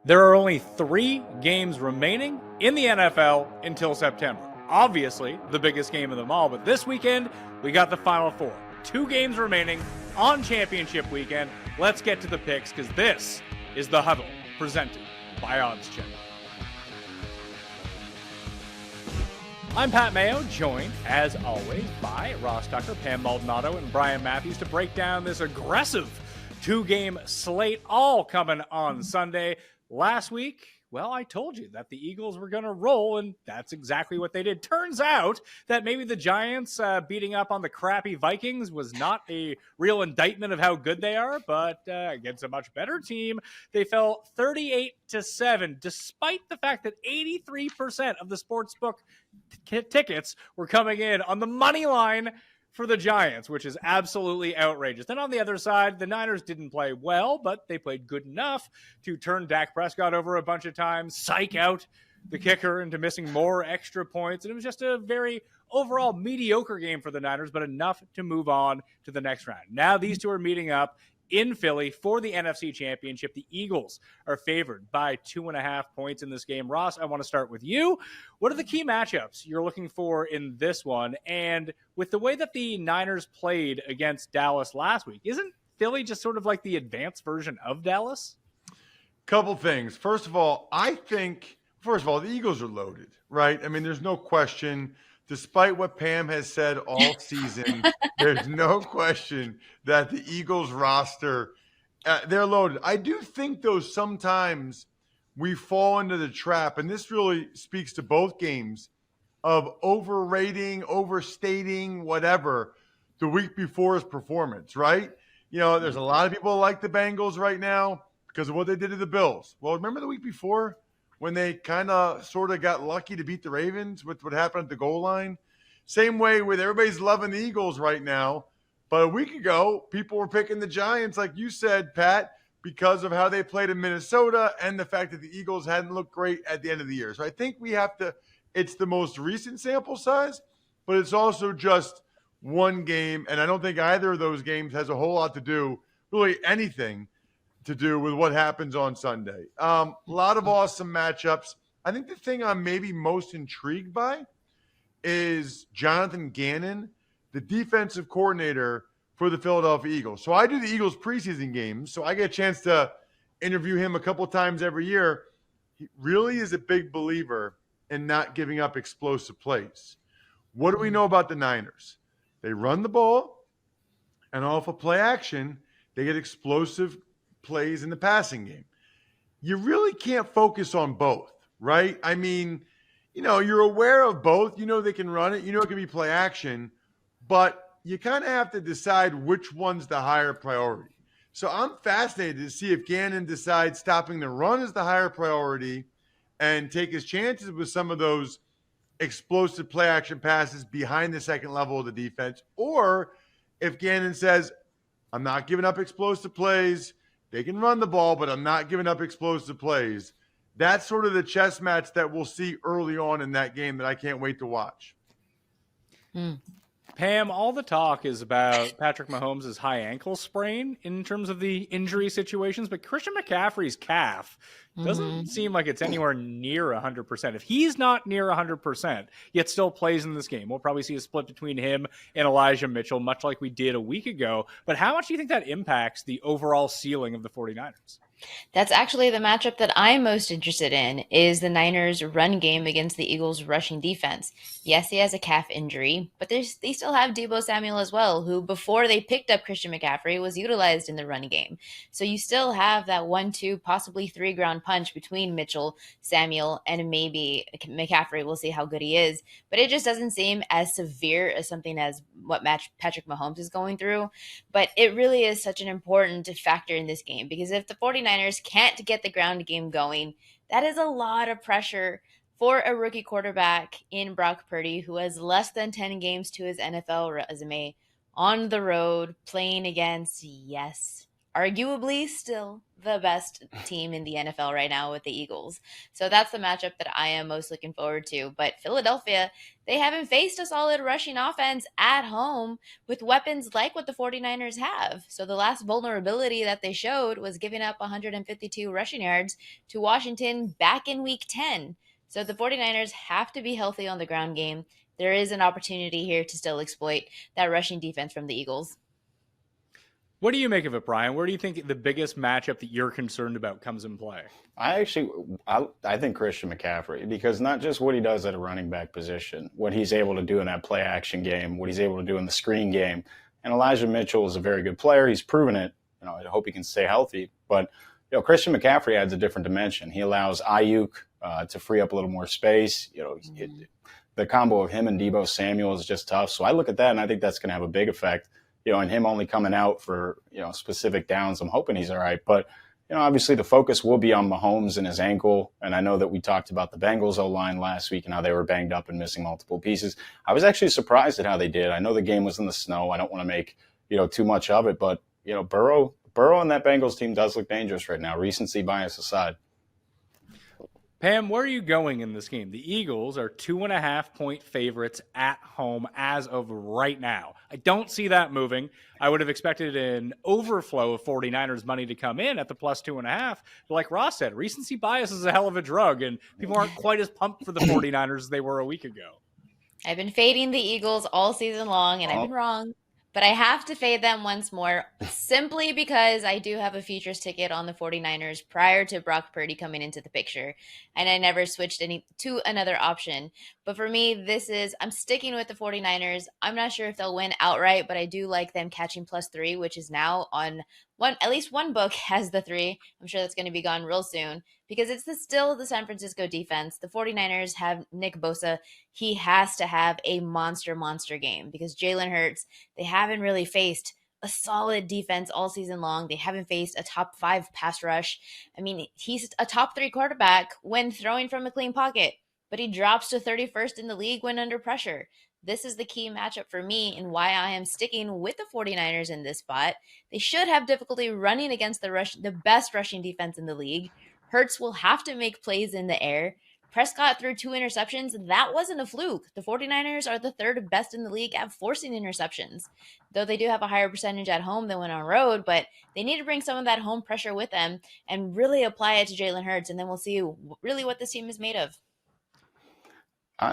There are only 3 games remaining in the NFL until September. Obviously, the biggest game of them all, but this weekend, we got the Final Four. 2 games remaining on championship weekend. Let's get to the picks, because this is the Huddle, presented by OddsChecker. I'm Pat Mayo, joined, as always, by Ross Tucker, Pam Maldonado, and Brian Matthews to break down this aggressive 2-game slate, all coming on Sunday. Last week, well, I told you that the Eagles were going to roll, and that's exactly what they did. Turns out that maybe the Giants beating up on the crappy Vikings was not a real indictment of how good they are, but against a much better team, they fell 38-7, despite the fact that 83% of the sportsbook tickets were coming in on the money line for the Giants, which is absolutely outrageous. Then on the other side, the Niners didn't play well, but they played good enough to turn Dak Prescott over a bunch of times, psych out the kicker into missing more extra points. And it was just a very overall mediocre game for the Niners, but enough to move on to the next round. Now these two are meeting up in Philly for the NFC Championship. The Eagles are favored by 2.5 points in this game. Ross, I want to start with you. What are the key matchups you're looking for in this one? And with the way that the Niners played against Dallas last week, isn't Philly just sort of like the advanced version of Dallas? Couple things. First of all, the Eagles are loaded, right? I mean, there's no question. Despite what Pam has said all season, there's no question that the Eagles roster, they're loaded. I do think, though, sometimes we fall into the trap, and this really speaks to both games, of overrating, overstating, whatever, the week before's performance, right? You know, there's a lot of people like the Bengals right now because of what they did to the Bills. Well, remember the week before? When they kind of sort of got lucky to beat the Ravens with what happened at the goal line. Same way with everybody's loving the Eagles right now. But a week ago, people were picking the Giants, like you said, Pat, because of how they played in Minnesota and the fact that the Eagles hadn't looked great at the end of the year. So I think we have to – it's the most recent sample size, but it's also just one game. And I don't think either of those games has a whole lot to do, really anything, to do with what happens on Sunday. A lot of awesome matchups. I think the thing I'm maybe most intrigued by is Jonathan Gannon, the defensive coordinator for the Philadelphia Eagles. So I do the Eagles preseason games, so I get a chance to interview him a couple of times every year. He really is a big believer in not giving up explosive plays. What do we know about the Niners? They run the ball, and off of play action, they get explosive plays in the passing game. You really can't focus on both, right? I mean, you know, you're aware of both. You know they can run it. You know it can be play action. But you kind of have to decide which one's the higher priority. So I'm fascinated to see if Gannon decides stopping the run is the higher priority and take his chances with some of those explosive play action passes behind the second level of the defense, or if Gannon says, I'm not giving up explosive plays. They can run the ball, but I'm not giving up explosive plays. That's sort of the chess match that we'll see early on in that game that I can't wait to watch. Pam, all the talk is about Patrick Mahomes' high ankle sprain in terms of the injury situations, but Christian McCaffrey's calf doesn't seem like it's anywhere near 100%. If he's not near 100%, yet still plays in this game, we'll probably see a split between him and Elijah Mitchell, much like we did a week ago. But how much do you think that impacts the overall ceiling of the 49ers? That's actually the matchup that I'm most interested in, is the Niners' run game against the Eagles' rushing defense. Yes, he has a calf injury, but they still have Deebo Samuel as well, who before they picked up Christian McCaffrey was utilized in the run game. So you still have that 1-2, possibly 3 ground punch between Mitchell, Samuel, and maybe McCaffrey. We'll see how good he is. But it just doesn't seem as severe as something as what Patrick Mahomes is going through. But it really is such an important factor in this game, because if the 49ers can't get the ground game going, that is a lot of pressure for a rookie quarterback in Brock Purdy, who has less than 10 games to his NFL resume, on the road, playing against, yes, arguably still the best team in the NFL right now with the Eagles. So that's the matchup that I am most looking forward to. But Philadelphia, they haven't faced a solid rushing offense at home with weapons like what the 49ers have. So the last vulnerability that they showed was giving up 152 rushing yards to Washington back in week 10. So the 49ers have to be healthy on the ground game. There is an opportunity here to still exploit that rushing defense from the Eagles. What do you make of it, Brian? Where do you think the biggest matchup that you're concerned about comes in play? I think Christian McCaffrey, because not just what he does at a running back position, what he's able to do in that play action game, what he's able to do in the screen game. And Elijah Mitchell is a very good player. He's proven it. I hope he can stay healthy. But Christian McCaffrey adds a different dimension. He allows Ayuk to free up a little more space. The combo of him and Deebo Samuel is just tough. So I look at that and I think that's going to have a big effect. And him only coming out for, specific downs. I'm hoping he's all right. But, obviously the focus will be on Mahomes and his ankle. And I know that we talked about the Bengals O-line last week and how they were banged up and missing multiple pieces. I was actually surprised at how they did. I know the game was in the snow. I don't want to make, too much of it. But, Burrow and that Bengals team does look dangerous right now, recency bias aside. Pam, where are you going in this game? The Eagles are 2.5-point favorites at home as of right now. I don't see that moving. I would have expected an overflow of 49ers money to come in at the plus 2.5. But like Ross said, recency bias is a hell of a drug, and people aren't quite as pumped for the 49ers as they were a week ago. I've been fading the Eagles all season long, and I've been wrong. But I have to fade them once more simply because I do have a futures ticket on the 49ers prior to Brock Purdy coming into the picture. And I never switched to another option. But for me, I'm sticking with the 49ers. I'm not sure if they'll win outright, but I do like them catching +3, which is now on at least one book has the 3. I'm sure that's going to be gone real soon because it's still the San Francisco defense. The 49ers have Nick Bosa. He has to have a monster game because Jalen Hurts, they haven't really faced a solid defense all season long. They haven't faced a top 5 pass rush. I mean, he's a top 3 quarterback when throwing from a clean pocket, but he drops to 31st in the league when under pressure. This is the key matchup for me and why I am sticking with the 49ers in this spot. They should have difficulty running against the best rushing defense in the league. Hurts will have to make plays in the air. Prescott threw 2 interceptions. That wasn't a fluke. The 49ers are the 3rd best in the league at forcing interceptions, though they do have a higher percentage at home than when on road, but they need to bring some of that home pressure with them and really apply it to Jalen Hurts, and then we'll see really what this team is made of.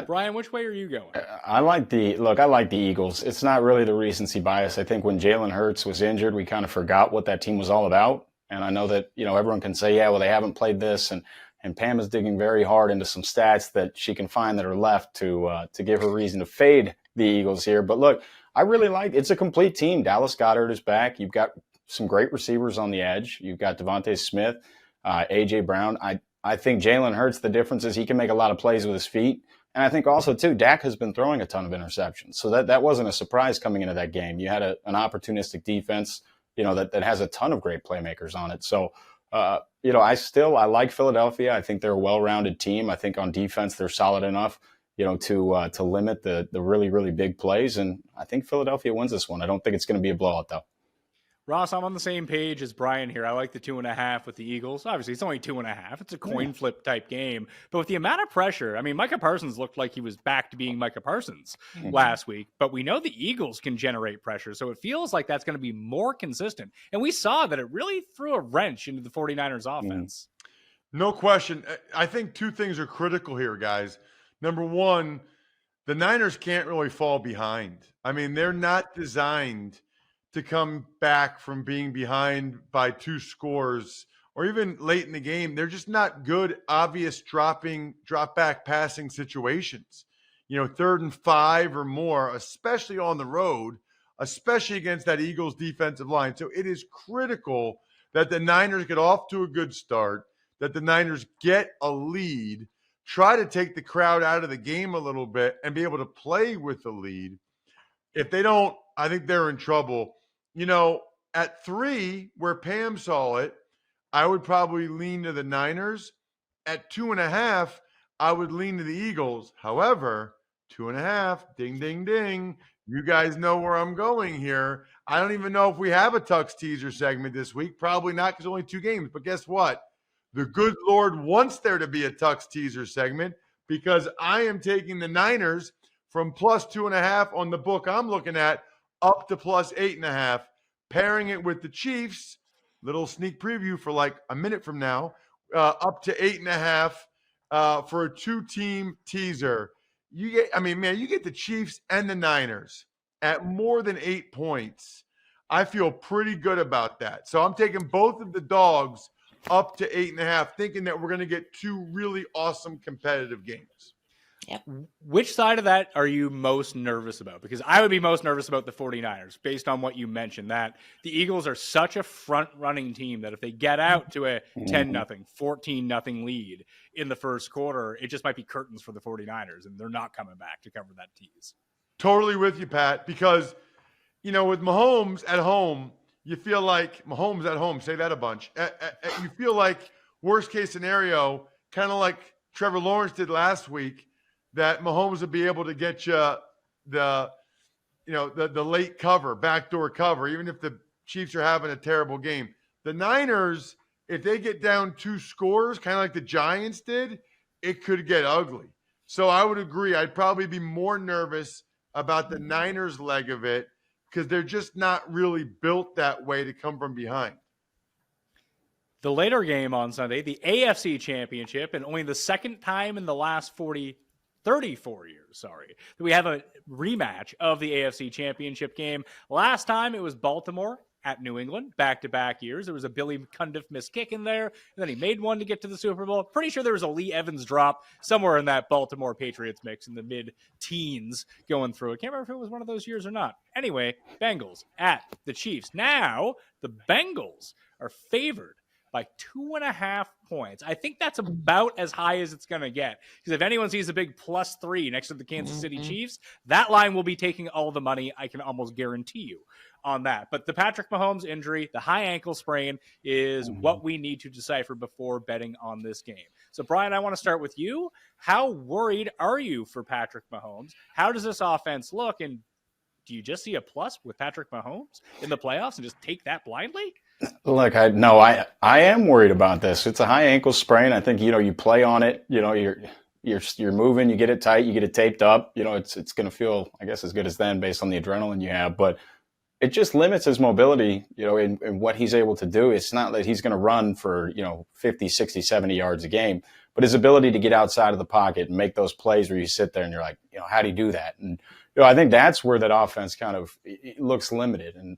Brian, which way are you going? I like the Eagles. It's not really the recency bias. I think when Jalen Hurts was injured, we kind of forgot what that team was all about. And I know that, everyone can say, yeah, well, they haven't played this. And Pam is digging very hard into some stats that she can find that are left to give her reason to fade the Eagles here. But look, I really like it's a complete team. Dallas Goedert is back. You've got some great receivers on the edge. You've got Devontae Smith, A.J. Brown. I think Jalen Hurts, the difference is he can make a lot of plays with his feet. And I think also, too, Dak has been throwing a ton of interceptions. So that wasn't a surprise coming into that game. You had an opportunistic defense, that has a ton of great playmakers on it. So, I like Philadelphia. I think they're a well-rounded team. I think on defense, they're solid enough, to limit the really, really big plays. And I think Philadelphia wins this one. I don't think it's going to be a blowout, though. Ross, I'm on the same page as Brian here. I like the 2.5 with the Eagles. Obviously, it's only 2.5. It's a coin flip type game. But with the amount of pressure, I mean, Micah Parsons looked like he was back to being Micah Parsons last week. But we know the Eagles can generate pressure. So it feels like that's going to be more consistent. And we saw that it really threw a wrench into the 49ers offense. No question. I think 2 things are critical here, guys. Number one, the Niners can't really fall behind. I mean, they're not designed to come back from being behind by 2 scores or even late in the game. They're just not good, obvious drop back passing situations. 3rd and 5 or more, especially on the road, especially against that Eagles defensive line. So it is critical that the Niners get off to a good start, that the Niners get a lead, try to take the crowd out of the game a little bit and be able to play with the lead. If they don't, I think they're in trouble. At 3, where Pam saw it, I would probably lean to the Niners. At 2.5, I would lean to the Eagles. However, 2.5, ding, ding, ding. You guys know where I'm going here. I don't even know if we have a Tux teaser segment this week. Probably not, because only 2 games. But guess what? The good Lord wants there to be a Tux teaser segment, because I am taking the Niners from +2.5 on the book I'm looking at up to +8.5, pairing it with the Chiefs. Little sneak preview for like a minute from now, up to 8.5 for a 2-team teaser. You get the Chiefs and the Niners at more than 8 points. I feel pretty good about that. So I'm taking both of the dogs up to 8.5, thinking that we're going to get 2 really awesome competitive games. Yep. Which side of that are you most nervous about? Because I would be most nervous about the 49ers based on what you mentioned, that the Eagles are such a front-running team that if they get out to a 10-0, 14-0 lead in the first quarter, it just might be curtains for the 49ers, and they're not coming back to cover that tease. Totally with you, Pat, because, with Mahomes at home, you feel like Mahomes at home, say that a bunch. You feel like worst case scenario, kind of like Trevor Lawrence did last week, that Mahomes would be able to get you the late cover, backdoor cover, even if the Chiefs are having a terrible game. The Niners, if they get down 2 scores, kind of like the Giants did, it could get ugly. So I would agree. I'd probably be more nervous about the Niners leg of it, because they're just not really built that way to come from behind. The later game on Sunday, the AFC Championship, and only the second time in the last 34 years, that we have a rematch of the AFC Championship game. Last time it was Baltimore at New England, back-to-back years. There was a Billy Cundiff missed kick in there, and then he made one to get to the Super Bowl. Pretty sure there was a Lee Evans drop somewhere in that Baltimore Patriots mix in the mid-teens going through it. Can't remember if it was one of those years or not. Anyway, Bengals at the Chiefs. Now, the Bengals are favored by 2.5 points. I think that's about as high as it's going to get, because if anyone sees a big +3 next to the Kansas City Chiefs, that line will be taking all the money. I can almost guarantee you on that. But the Patrick Mahomes injury, the high ankle sprain, is what we need to decipher before betting on this game. So, Brian, I want to start with you. How worried are you for Patrick Mahomes? How does this offense look? And do you just see a plus with Patrick Mahomes in the playoffs and just take that blindly? Look, I am worried about this. It's a high ankle sprain. I think, you play on it, you're moving, you get it tight, you get it taped up, it's going to feel, I guess, as good as then based on the adrenaline you have, but it just limits his mobility, in what he's able to do. It's not that he's going to run for, 50, 60, 70 yards a game, but his ability to get outside of the pocket and make those plays where you sit there and you're like, how do you do that? And, I think that's where that offense kind of looks limited. And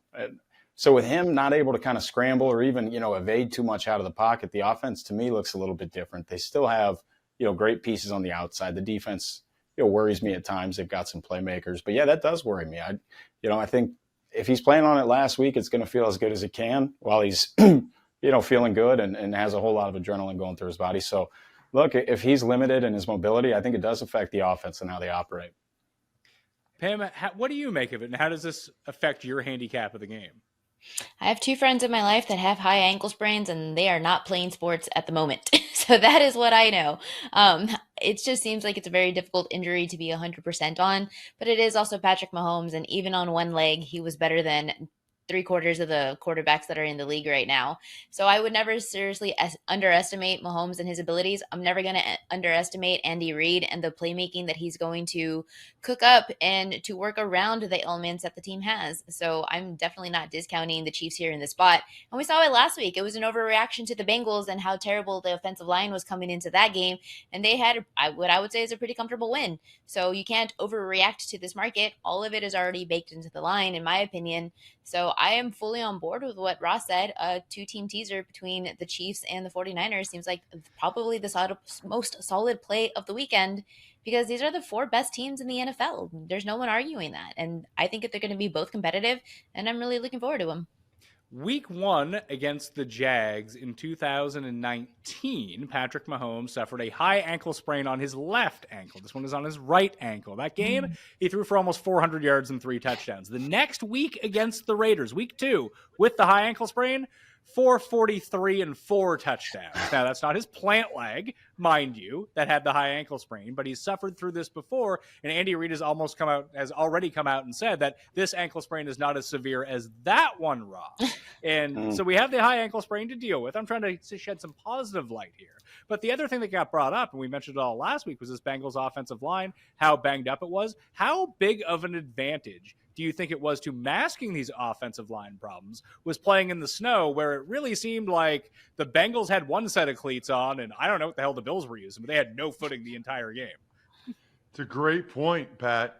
so with him not able to kind of scramble or even, evade too much out of the pocket, the offense to me looks a little bit different. They still have, great pieces on the outside. The defense, worries me at times. They've got some playmakers, but yeah, that does worry me. I think if he's playing on it last week, it's going to feel as good as it can while he's, feeling good and has a whole lot of adrenaline going through his body. So look, if he's limited in his mobility, I think it does affect the offense and how they operate. Pam, what do you make of it, and how does this affect your handicap of the game? I have 2 friends in my life that have high ankle sprains, and they are not playing sports at the moment. So that is what I know. It just seems like it's a very difficult injury to be 100% on, but it is also Patrick Mahomes, and even on one leg, he was better than 3/4 of the quarterbacks that are in the league right now. So I would never seriously underestimate Mahomes and his abilities. I'm never going to underestimate Andy Reid and the playmaking that he's going to cook up and to work around the elements that the team has. So I'm definitely not discounting the Chiefs here in this spot. And we saw it last week. It was an overreaction to the Bengals and how terrible the offensive line was coming into that game. And they had what I would say is a pretty comfortable win. So you can't overreact to this market. All of it is already baked into the line, in my opinion. So I am fully on board with what Ross said. A 2-team teaser between the Chiefs and the 49ers seems like probably the most solid play of the weekend, because these are the 4 best teams in the NFL. There's no one arguing that. And I think that they're going to be both competitive, and I'm really looking forward to them. Week 1 against the Jags in 2019, Patrick Mahomes suffered a high ankle sprain on his left ankle. This one is on his right ankle. That game, he threw for almost 400 yards and 3 touchdowns. The next week against the Raiders, week 2, with the high ankle sprain, 443 and 4 touchdowns. Now, that's not his plant leg, mind you, that had the high ankle sprain, but he's suffered through this before. And Andy Reid has already come out and said that this ankle sprain is not as severe as that one, Ross. And so we have the high ankle sprain to deal with. I'm trying to shed some positive light here. But the other thing that got brought up, and we mentioned it all last week, was this Bengals offensive line, how banged up it was. How big of an advantage do you think it was to masking these offensive line problems was playing in the snow, where it really seemed like the Bengals had one set of cleats on, and I don't know what the hell the Bills were using, but they had no footing the entire game. It's a great point, Pat.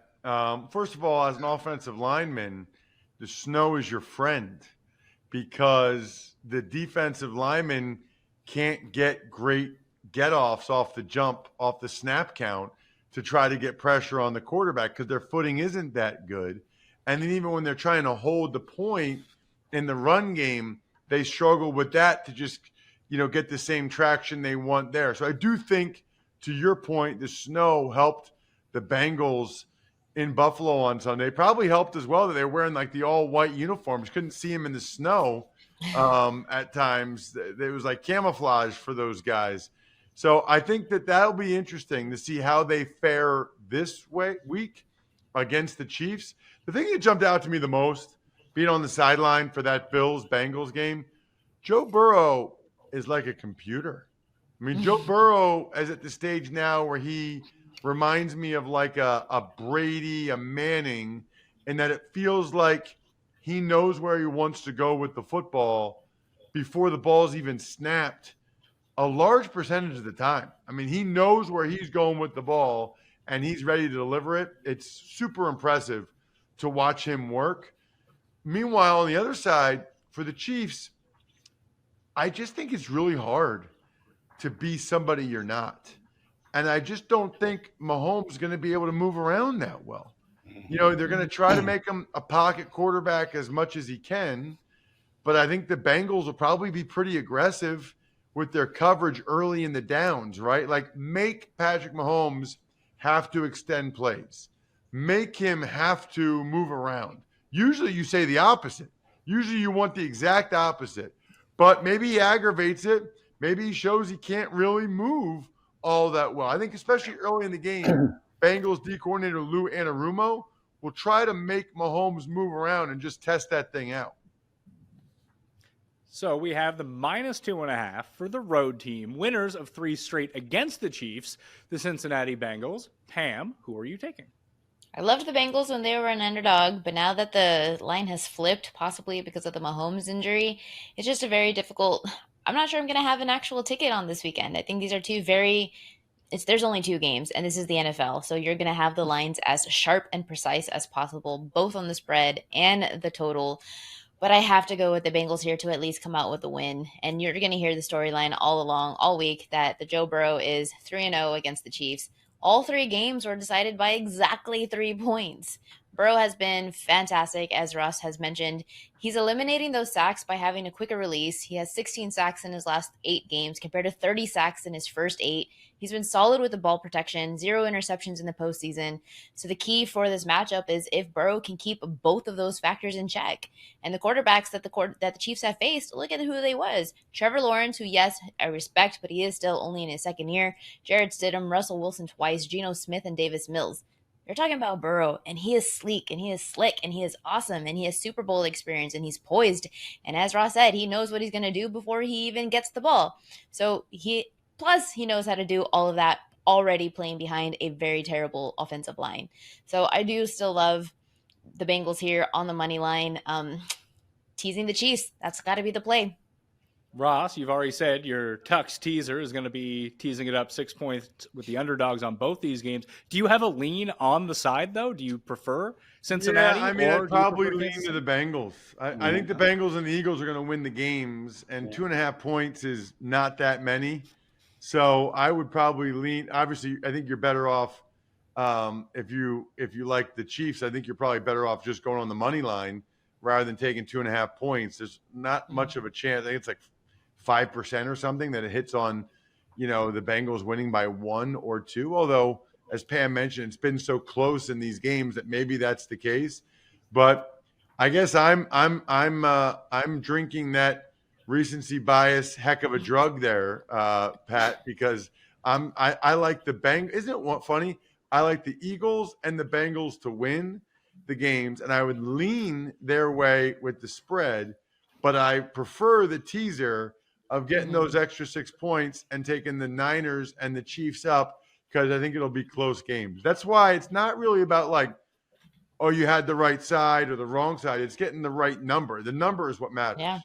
First of all, as an offensive lineman, the snow is your friend because the defensive lineman can't get great get-offs off the jump, off the snap count to try to get pressure on the quarterback because their footing isn't that good. And then even when they're trying to hold the point in the run game, they struggle with that to just, get the same traction they want there. So I do think, to your point, the snow helped the Bengals in Buffalo on Sunday. Probably helped as well that they were wearing like the all-white uniforms. Couldn't see them in the snow at times. It was like camouflage for those guys. So I think that'll be interesting to see how they fare this week against the Chiefs. The thing that jumped out to me the most, being on the sideline for that Bills-Bengals game, Joe Burrow is like a computer. I mean, Joe Burrow is at the stage now where he reminds me of like a Brady, a Manning, in that it feels like he knows where he wants to go with the football before the ball's even snapped a large percentage of the time. I mean, he knows where he's going with the ball, and he's ready to deliver it. It's super impressive to watch him work. Meanwhile, on the other side, for the Chiefs, I just think it's really hard to be somebody you're not. And I just don't think Mahomes is going to be able to move around that well. They're going to try to make him a pocket quarterback as much as he can, but I think the Bengals will probably be pretty aggressive with their coverage early in the downs, right? Like, make Patrick Mahomes have to extend plays. Make him have to move around. Usually you say the opposite. Usually you want the exact opposite. But maybe he aggravates it. Maybe he shows he can't really move all that well. I think especially early in the game, Bengals D coordinator Lou Anarumo will try to make Mahomes move around and just test that thing out. So we have the -2.5 for the road team, winners of 3 straight against the Chiefs, the Cincinnati Bengals. Pam, who are you taking? I loved the Bengals when they were an underdog, but now that the line has flipped, possibly because of the Mahomes injury, it's just a very difficult. I'm not sure I'm going to have an actual ticket on this weekend. I think these are there's only 2 games, and this is the NFL, so you're going to have the lines as sharp and precise as possible, both on the spread and the total. But I have to go with the Bengals here to at least come out with a win. And you're going to hear the storyline all week that the Joe Burrow is 3-0 against the Chiefs. All 3 games were decided by exactly 3 points. Burrow has been fantastic, as Ross has mentioned. He's eliminating those sacks by having a quicker release. He has 16 sacks in his last 8 games compared to 30 sacks in his first 8. He's been solid with the ball protection, 0 interceptions in the postseason. So the key for this matchup is if Burrow can keep both of those factors in check. And the quarterbacks that the Chiefs have faced, look at who they was. Trevor Lawrence, who, yes, I respect, but he is still only in his second year. Jared Stidham, Russell Wilson twice, Geno Smith, and Davis Mills. You're talking about Burrow, and he is sleek, and he is slick, and he is awesome, and he has Super Bowl experience, and he's poised. And as Ross said, he knows what he's going to do before he even gets the ball. So he knows how to do all of that already playing behind a very terrible offensive line. So I do still love the Bengals here on the money line. Teasing the Chiefs, that's got to be the play. Ross, you've already said your Tux teaser is going to be teasing it up 6 points with the underdogs on both these games. Do you have a lean on the side, though? Do you prefer Cincinnati? Yeah, I mean, I'd probably lean to the Bengals. I think the Bengals and the Eagles are going to win the games, and 2.5 points is not that many. So I would probably lean. Obviously, I think you're better off if you like the Chiefs. I think you're probably better off just going on the money line rather than taking 2.5 points. There's not much of a chance. I think it's like 5% or something that it hits on, the Bengals winning by 1 or 2. Although, as Pam mentioned, it's been so close in these games that maybe that's the case. But I guess I'm drinking that recency bias heck of a drug there, Pat, because I like the Bengals. Isn't it funny? I like the Eagles and the Bengals to win the games, and I would lean their way with the spread, but I prefer the teaser of getting those extra 6 points and taking the Niners and the Chiefs up, because I think it'll be close games. That's why it's not really about like, oh, you had the right side or the wrong side. It's getting the right number. The number is what matters. Yeah.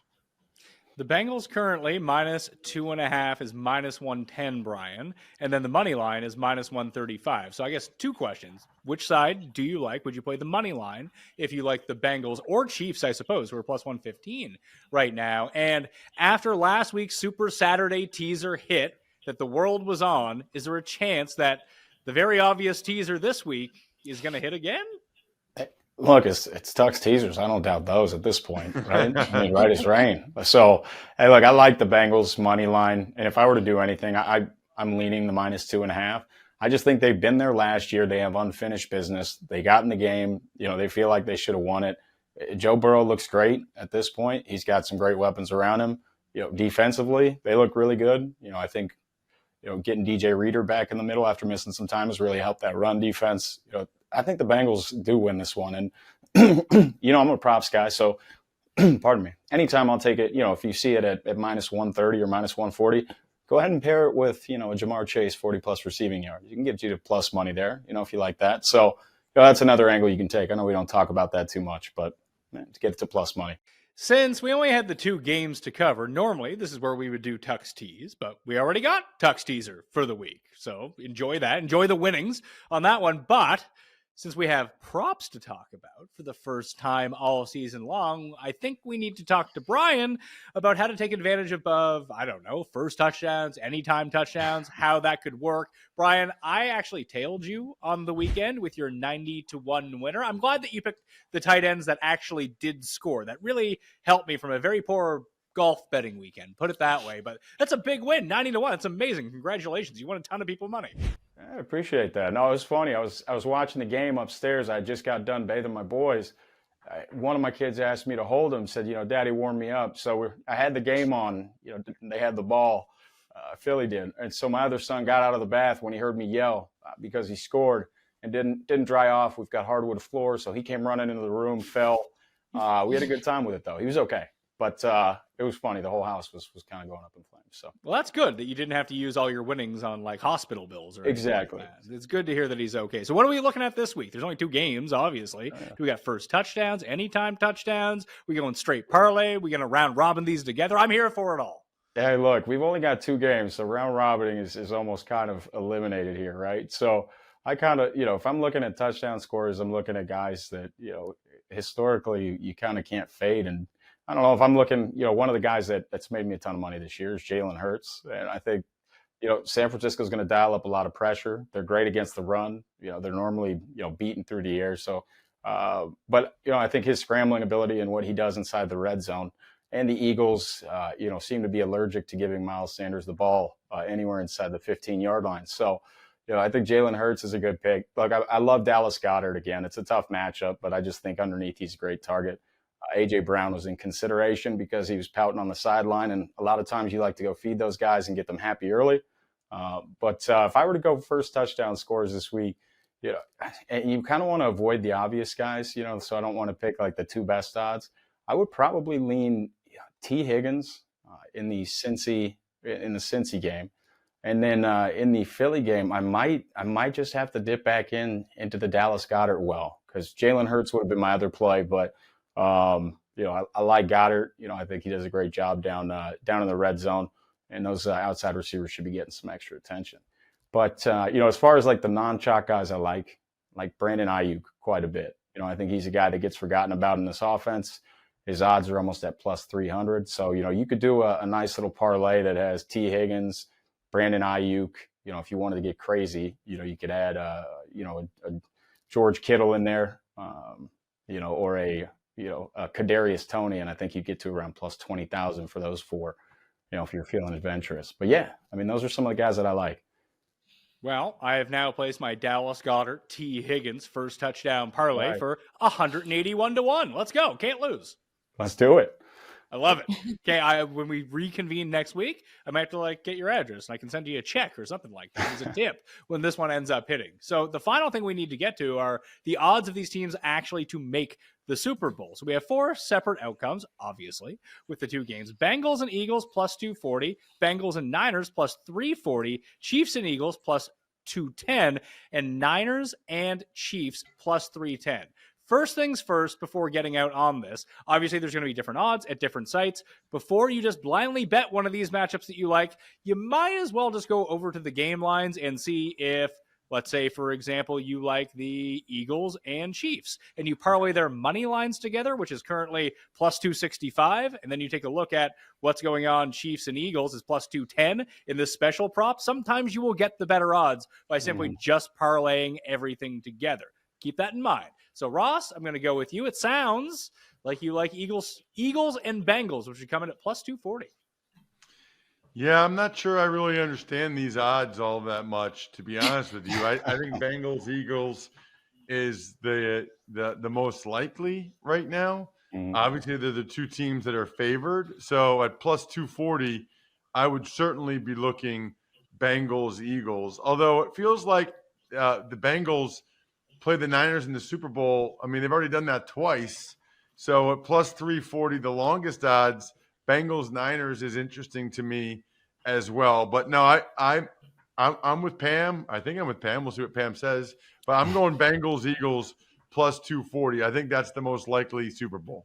The Bengals currently -2.5 is -110, Brian. And then the money line is -135. So I guess 2 questions. Which side do you like? Would you play the money line if you like the Bengals or Chiefs, I suppose, who are +115 right now? And after last week's Super Saturday teaser hit that the world was on, is there a chance that the very obvious teaser this week is going to hit again? Look, it's Tuck's teasers. I don't doubt those at this point, right? I mean, right as rain. So, hey, look, I like the Bengals money line, and if I were to do anything, I'm leaning the -2.5. I just think they've been there last year. They have unfinished business. They got in the game. You know, they feel like they should have won it. Joe Burrow looks great at this point. He's got some great weapons around him. You know, defensively, they look really good. You know, I think, you know, getting DJ Reader back in the middle after missing some time has really helped that run defense. You know, I think the Bengals do win this one. And, you know, I'm a props guy, so pardon me. Anytime I'll take it, you know, if you see it at -130 or -140, go ahead and pair it with, you know, a Jamar Chase 40-plus receiving yards. You can get you to plus money there, you know, if you like that. So, you know, that's another angle you can take. I know we don't talk about that too much, but man, to get it to plus money. Since we only had the 2 games to cover, normally this is where we would do Tuck's tease, but we already got Tuck's teaser for the week. So enjoy that. Enjoy the winnings on that one. But since we have props to talk about for the first time all season long, I think we need to talk to Brian about how to take advantage of, I don't know, first touchdowns, anytime touchdowns, how that could work. Brian, I actually tailed you on the weekend with your 90-1 winner. I'm glad that you picked the tight ends that actually did score. That really helped me from a very poor golf betting weekend, put it that way. But that's a big win, 90-1. It's amazing. Congratulations. You won a ton of people money. I appreciate that. No, it was funny. I was watching the game upstairs. I just got done bathing my boys. One of my kids asked me to hold him, said, you know, Daddy warmed me up. So I had the game on, you know, they had the ball, Philly did. And so my other son got out of the bath when he heard me yell because he scored and didn't dry off. We've got hardwood floors. So he came running into the room, fell. We had a good time with it, though. He was okay. But it was funny. The whole house was kind of going up in flames. So, well, that's good that you didn't have to use all your winnings on like hospital bills or exactly. Like that. It's good to hear that he's okay. So, what are we looking at this week? There's only 2 games, obviously. We got first touchdowns, anytime touchdowns. We going straight parlay. We gonna round robin these together. I'm here for it all. Hey, look, we've only got 2 games, so round robining is almost kind of eliminated here, right? So, I kind of, you know, if I'm looking at touchdown scores, I'm looking at guys that, you know, historically you kind of can't fade. And I don't know if I'm looking, you know, one of the guys that's made me a ton of money this year is Jalen Hurts. And I think, you know, San Francisco's going to dial up a lot of pressure. They're great against the run. You know, they're normally, you know, beaten through the air. So, but, you know, I think his scrambling ability and what he does inside the red zone, and the Eagles, you know, seem to be allergic to giving Miles Sanders the ball anywhere inside the 15-yard line. So, you know, I think Jalen Hurts is a good pick. Look, I love Dallas Goedert again. It's a tough matchup, but I just think underneath he's a great target. A.J. Brown was in consideration because he was pouting on the sideline, and a lot of times you like to go feed those guys and get them happy early. But if I were to go first touchdown scores this week, you know, and you kind of want to avoid the obvious guys, you know, so I don't want to pick like the 2 best odds. I would probably lean T. Higgins in the Cincy game. And then in the Philly game, I might just have to dip back into the Dallas Goedert well, because Jalen Hurts would have been my other play. But, you know, I like Goddard. You know, I think he does a great job down in the red zone. And those outside receivers should be getting some extra attention. But, you know, as far as like the non-chalk guys I like Brandon Ayuk quite a bit. You know, I think he's a guy that gets forgotten about in this offense. His odds are almost at plus 300. So, you know, you could do a nice little parlay that has T. Higgins, Brandon Ayuk. You know, if you wanted to get crazy, you know, you could add, you know, a George Kittle in there, you know, or a Kadarius Toney. And I think you get to around plus 20,000 for those 4, you know, if you're feeling adventurous. But yeah, I mean, those are some of the guys that I like. Well, I have now placed my Dallas Goedert, T. Higgins first touchdown parlay for 181-1. Let's go. Can't lose. Let's do it. I love it. Okay, when we reconvene next week, I might have to get your address, and I can send you a check or something like that as a tip when this one ends up hitting. So the final thing we need to get to are the odds of these teams actually to make the Super Bowl. So we have 4 separate outcomes, obviously, with the 2 games. Bengals and Eagles plus 240, Bengals and Niners plus 340, Chiefs and Eagles plus 210, and Niners and Chiefs plus 310. First things first, before getting out on this, obviously there's going to be different odds at different sites. Before you just blindly bet one of these matchups that you like, you might as well just go over to the game lines and see if, let's say, for example, you like the Eagles and Chiefs, and you parlay their money lines together, which is currently plus 265, and then you take a look at what's going on. Chiefs and Eagles is plus 210 in this special prop. Sometimes you will get the better odds by simply just parlaying everything together. Keep that in mind. So, Ross, I'm going to go with you. It sounds like you like Eagles and Bengals, which would come in at plus 240. Yeah, I'm not sure I really understand these odds all that much, to be honest with you. I think Bengals Eagles is the most likely right now. Obviously, they're the 2 teams that are favored. So at plus 240, I would certainly be looking Bengals Eagles. Although it feels like the Bengals play the Niners in the Super Bowl. I mean, they've already done that twice. So at plus 340, the longest odds, Bengals Niners is interesting to me as well. But no, I'm with Pam. I think I'm with Pam. We'll see what Pam says. But I'm going Bengals Eagles plus 240. I think that's the most likely Super Bowl.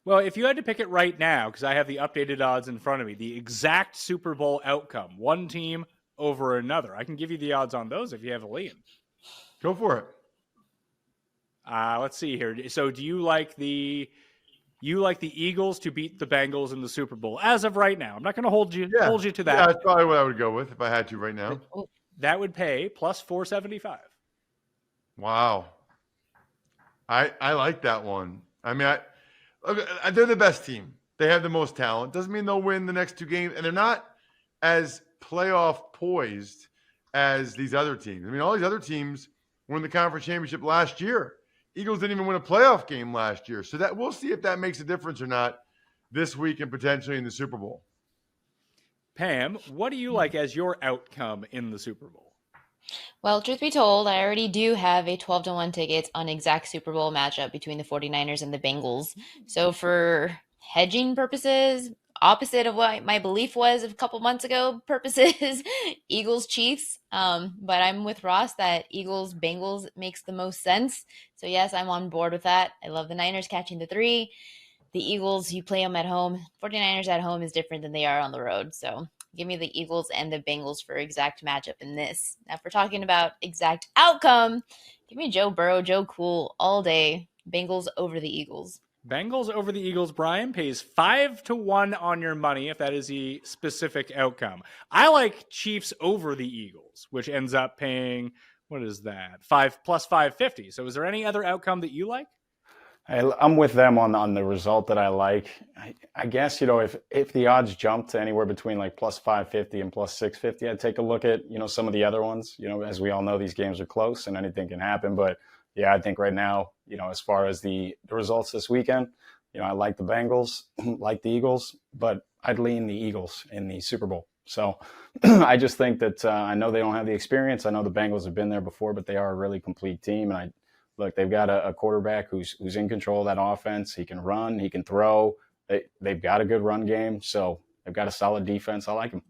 Well, if you had to pick it right now, because I have the updated odds in front of me, the exact Super Bowl outcome, one team over another, I can give you the odds on those if you have a lean. Go for it. Let's see here. So do you like the Eagles to beat the Bengals in the Super Bowl as of right now? I'm not going to hold you to that. Yeah, that's probably what I would go with if I had to right now. That would pay plus 475. Wow. I like that one. I mean, they're the best team. They have the most talent. Doesn't mean they'll win the next 2 games, and they're not as playoff poised as these other teams. I mean, all these other teams won the conference championship last year. Eagles didn't even win a playoff game last year. So that we'll see if that makes a difference or not this week and potentially in the Super Bowl. Pam, what do you like as your outcome in the Super Bowl? Well, truth be told, I already do have a 12-1 tickets on exact Super Bowl matchup between the 49ers and the Bengals. So for hedging purposes, opposite of what my belief was a couple months ago purposes, Eagles-Chiefs. But I'm with Ross that Eagles-Bengals makes the most sense. So yes, I'm on board with that. I love the Niners catching the 3. The Eagles, you play them at home. 49ers at home is different than they are on the road. So give me the Eagles and the Bengals for exact matchup in this. Now, if we're talking about exact outcome, give me Joe Burrow, Joe Cool all day. Bengals over the Eagles. Bengals over the Eagles. Brian pays 5-1 on your money if that is the specific outcome. I like Chiefs over the Eagles, which ends up paying, what is that? 5 plus 550. So is there any other outcome that you like? I'm with them on the result that I like. I guess, if the odds jump to anywhere between like plus 550 and plus 650, I'd take a look at, some of the other ones. As we all know, these games are close and anything can happen. But yeah, I think right now, as far as the results this weekend, I like the Bengals, like the Eagles, but I'd lean the Eagles in the Super Bowl. So I just think that I know they don't have the experience. I know the Bengals have been there before, but they are a really complete team. And look, they've got a quarterback who's in control of that offense. He can run, he can throw. They've got a good run game. So they've got a solid defense. I like them.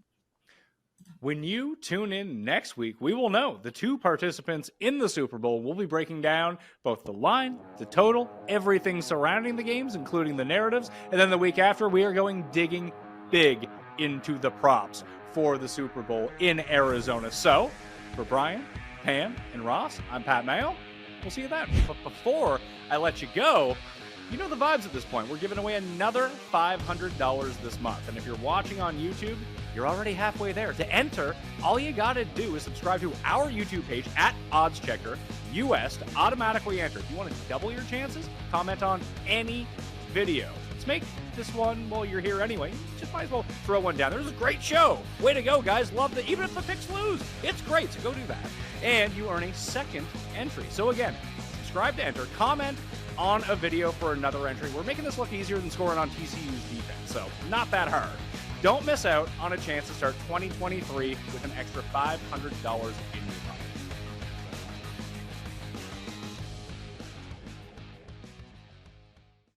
When you tune in next week, we will know the 2 participants in the Super Bowl. We'll be breaking down both the line, the total, everything surrounding the games, including the narratives. And then the week after, we are going digging big into the props for the Super Bowl in Arizona. So for Brian, Pam, and Ross, I'm Pat Mayo. We'll see you then. But before I let you go, you know the vibes at this point. We're giving away another $500 this month. And if you're watching on YouTube, you're already halfway there. To enter, all you got to do is subscribe to our YouTube page at OddsChecker-US to automatically enter. If you want to double your chances, comment on any video. Let's make this one while you're here anyway. You just might as well throw one down. There's a great show. Way to go, guys. Love that. Even if the picks lose, it's great. So go do that. And you earn a second entry. So again, subscribe to enter, comment on a video for another entry. We're making this look easier than scoring on TCU's defense, so not that hard. Don't miss out on a chance to start 2023 with an extra $500 in your pocket.